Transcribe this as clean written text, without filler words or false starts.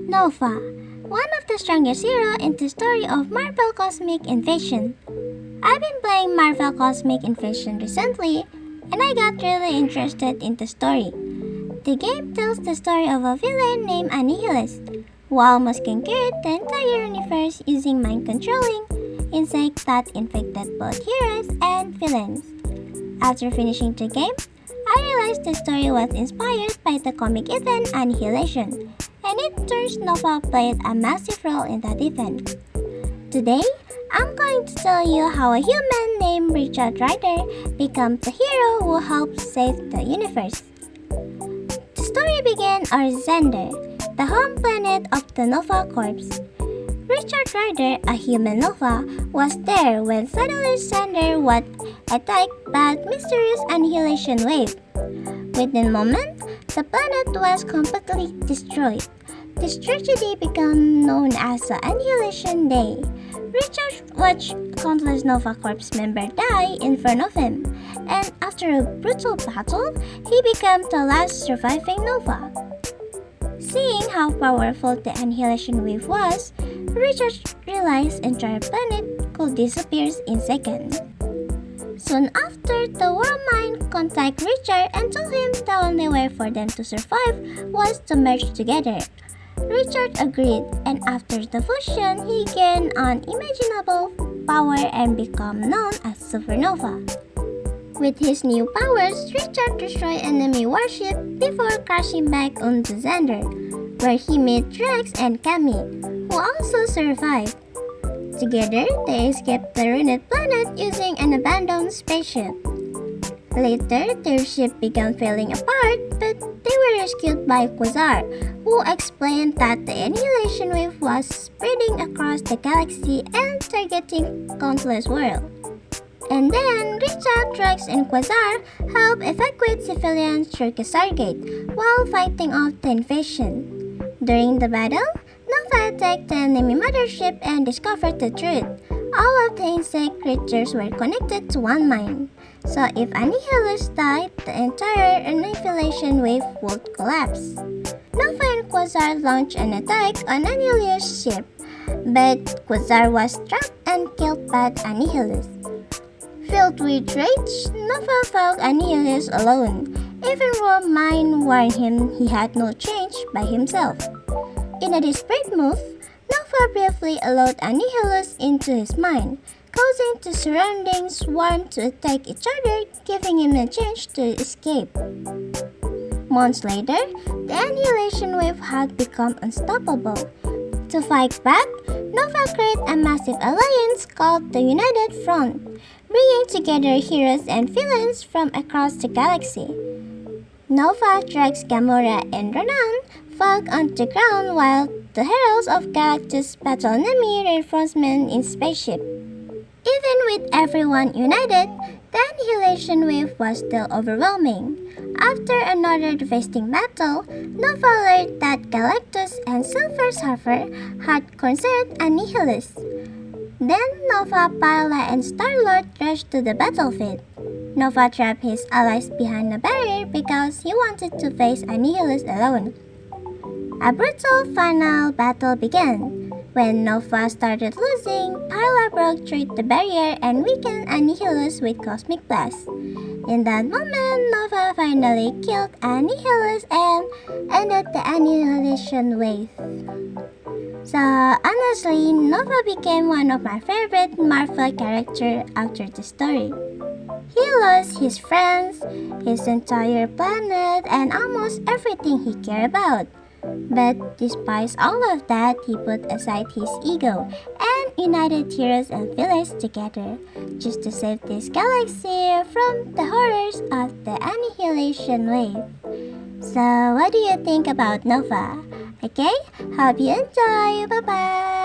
Nova, one of the strongest heroes in the story of Marvel Cosmic Invasion. I've been playing Marvel Cosmic Invasion recently, and I got really interested in the story. The game tells the story of a villain named Annihilus, who almost conquered the entire universe using mind-controlling insects that infected both heroes and villains. After finishing the game, I realized the story was inspired by the comic event Annihilation, and it turns Nova played a massive role in that event. Today, I'm going to tell you how a human named Richard Rider becomes the hero who helps save the universe. The story began on Xander, the home planet of the Nova Corps. Richard Rider, a human Nova, was there when suddenly Xander was attacked by a mysterious annihilation wave. Within moments, the planet was completely destroyed. This tragedy became known as the Annihilation Day. Richard watched countless Nova Corps members die in front of him, and after a brutal battle, he became the last surviving Nova. Seeing how powerful the Annihilation Wave was, Richard realized the entire planet could disappear in seconds. Soon after, the World Mind contacted Richard and told him the only way for them to survive was to merge together. Richard agreed, and after the fusion, he gained unimaginable power and became known as Supernova. With his new powers, Richard destroyed enemy warships before crashing back onto Xander, where he met Drax and Camille, who also survived. Together, they escaped the ruined planet using an abandoned spaceship. Later, their ship began falling apart, but they were rescued by Quasar, who explained that the annihilation wave was spreading across the galaxy and targeting countless worlds. And then, Richard, Drax, and Quasar helped evacuate civilians through Stargate while fighting off the invasion. During the battle, Nova attacked the enemy mothership and discovered the truth. All of the insect creatures were connected to one mind. So if Annihilus died, the entire annihilation wave would collapse. Nova and Quasar launched an attack on Annihilus' ship, but Quasar was trapped and killed by Annihilus. Filled with rage, Nova fought Annihilus alone, even though Mind warned him he had no chance by himself. In a desperate move, Nova briefly allowed Annihilus into his mind, causing the surrounding swarm to attack each other, giving him a chance to escape. Months later, the annihilation wave had become unstoppable. To fight back, Nova created a massive alliance called the United Front, bringing together heroes and villains from across the galaxy. Nova, Drax, Gamora, and Ronan fought on the ground while the Heralds of Galactus battled enemy reinforcements in spaceship. Even with everyone united, the annihilation wave was still overwhelming. After another devastating battle, Nova learned that Galactus and Silver Surfer had conquered Annihilus. Then Nova, Pilot, and Star-Lord rushed to the battlefield. Nova trapped his allies behind a barrier because he wanted to face Annihilus alone. A brutal final battle began. When Nova started losing, Pilot broke through the barrier and weakened Annihilus with Cosmic Blast. In that moment, Nova finally killed Annihilus and ended the Annihilation Wave. So honestly, Nova became one of my favorite Marvel characters after the story. He lost his friends, his entire planet, and almost everything he cared about. But despite all of that, he put aside his ego and united heroes and villains together just to save this galaxy from the horrors of the annihilation wave. So what do you think about Nova? Okay, hope you enjoy. Bye bye.